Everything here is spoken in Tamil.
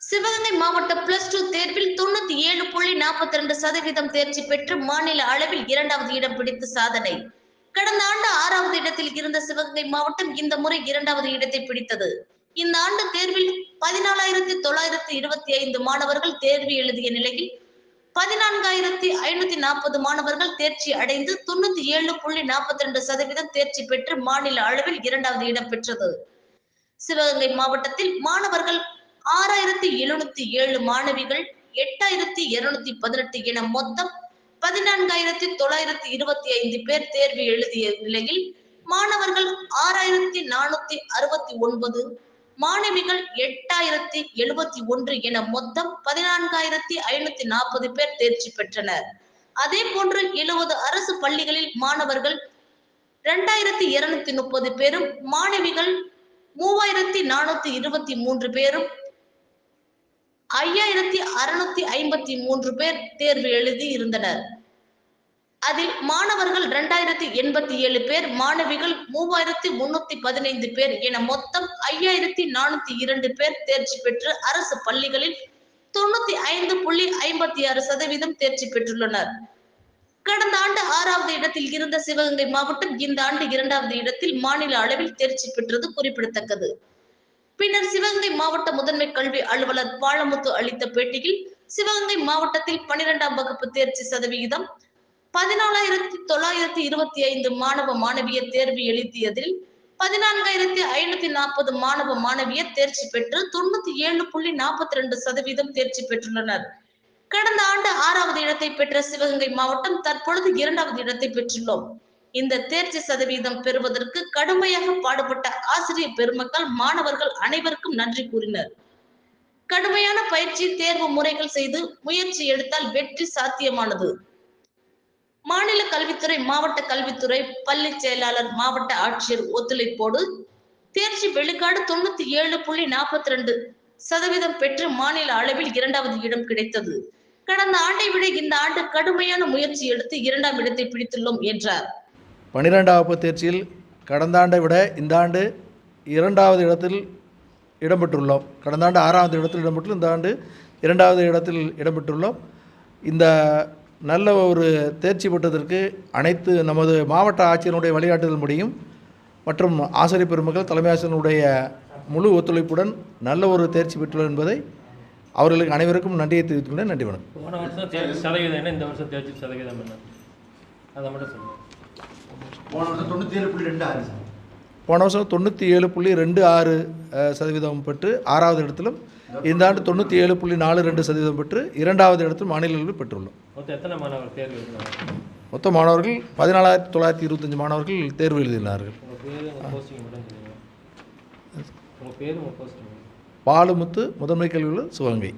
சிவகங்கை மாவட்ட +2 தேர்வில் 97.42% தேர்ச்சி பெற்று மாநில அளவில் 2வது இடம் பிடித்து சாதனை. கடந்த ஆண்டு 6வது இடத்தில் இருந்த சிவகங்கை மாவட்டம் இந்த முறை 2வது இடத்தை பிடித்தது. இந்த ஆண்டு தேர்வில் 14,925 மாணவர்கள் தேர்வு எழுதிய நிலையில் 14,540 மாணவர்கள் தேர்ச்சி அடைந்து 97.42% தேர்ச்சி பெற்று மாநில அளவில் 2வது இடம் பெற்றது. சிவகங்கை மாவட்டத்தில் மாணவர்கள் 6,707 மாணவிகள் 8,218 என மொத்தம் 14,925 பேர் தேர்வு எழுதிய நிலையில் மாணவர்கள் 6,469 மாணவிகள் 8,071 என மொத்தம் 14,540 பேர் தேர்ச்சி பெற்றனர். அதே போன்று 70 அரசு பள்ளிகளில் மாணவர்கள் 2,230 பேரும் மாணவிகள் 3,423 பேரும் 5,653 பேர் தேர்வு எழுதி இருந்தனர். அதில் மாணவர்கள் 2,087 பேர், மாணவிகள் 3,315 பேர் என மொத்தம் 5,402 பேர் தேர்ச்சி பெற்று அரசு பள்ளிகளில் 95.56% தேர்ச்சி பெற்றுள்ளனர். கடந்த ஆண்டு 6வது இடத்தில் இருந்த சிவகங்கை மாவட்டம் இந்த ஆண்டு 2வது இடத்தில் மாநில அளவில் தேர்ச்சி பெற்றது குறிப்பிடத்தக்கது. பின்னர் சிவகங்கை மாவட்ட முதன்மை கல்வி அலுவலர் பாலமுத்து அளித்த பேட்டியில், சிவகங்கை மாவட்டத்தில் 12ஆம் வகுப்பு தேர்ச்சி சதவிகிதம் 14,925 மாணவ மாணவியர் தேர்வு எழுதியதில் 14,540 மாணவ மாணவியர் தேர்ச்சி பெற்று 97.42% தேர்ச்சி பெற்றுள்ளனர். கடந்த ஆண்டு 6வது இடத்தை பெற்ற சிவகங்கை மாவட்டம் தற்பொழுது 2வது இடத்தை பெற்றுள்ளோம். இந்த தேர்ச்சி சதவீதம் பெறுவதற்கு கடுமையாக பாடுபட்ட ஆசிரியர் பெருமக்கள், மாணவர்கள் அனைவருக்கும் நன்றி கூறினர். கடுமையான பயிற்சி, தேர்வு முறைகள் செய்து முயற்சி எடுத்தால் வெற்றி சாத்தியமானது. மாநில கல்வித்துறை, மாவட்ட கல்வித்துறை, பள்ளி செயலாளர், மாவட்ட ஆட்சியர் ஒத்துழைப்போடு தேர்ச்சி விழுக்காடு 97.42% பெற்று மாநில அளவில் 2வது இடம் கிடைத்தது. கடந்த ஆண்டை விட இந்த ஆண்டு கடுமையான முயற்சி எடுத்து 2ஆம் இடத்தை பிடித்துள்ளோம் என்றார். 12ஆம் வகுப்பு தேர்ச்சியில் கடந்த ஆண்டை விட இந்த ஆண்டு 2வது இடத்தில் இடம்பெற்றுள்ளோம். கடந்த ஆண்டு 6வது இடத்தில் இடம்பெற்று இந்த ஆண்டு 2வது இடத்தில் இடம்பெற்றுள்ளோம். இந்த நல்ல ஒரு தேர்ச்சி பெற்றதற்கு அனைத்து நமது மாவட்ட ஆட்சியருடைய வழிகாட்டுதல் முடியும் மற்றும் ஆசிரியர் பெருமக்கள், தலைமை ஆசிரியருடைய முழு ஒத்துழைப்புடன் நல்ல ஒரு தேர்ச்சி பெற்றுள்ளது என்பதை அவர்களுக்கு அனைவருக்கும் நன்றியை தெரிவித்துள்ளேன். நன்றி, வணக்கம். போன வருஷம் தேர்ச்சி சதவீதம் என்ன, இந்த வருஷம் தேர்ச்சி சதவீதம் என்ன, அதை மட்டும் சொல்லுங்கள். போன வருஷம் 97.26% பெற்று 6வது இடத்திலும், இந்த ஆண்டு 97.42% பெற்று 2வது இடத்தில் மாநில அளவில் பெற்றுள்ளோம். மொத்தம் எத்தனை மாணவர்கள் தேர்வு எழுதினார்கள்? மொத்த மாணவர்கள் 14,925 மாணவர்கள் தேர்வு எழுதினார்கள். உங்கள் பேர், உங்கள் போஸ்டிங் மட்டும் சொல்லுங்கள். உங்கள் பேர், உங்கள் போஸ்டிங். பாலுமுத்து, முதன்மை கல்வி அலுவலர், சிவகங்கை.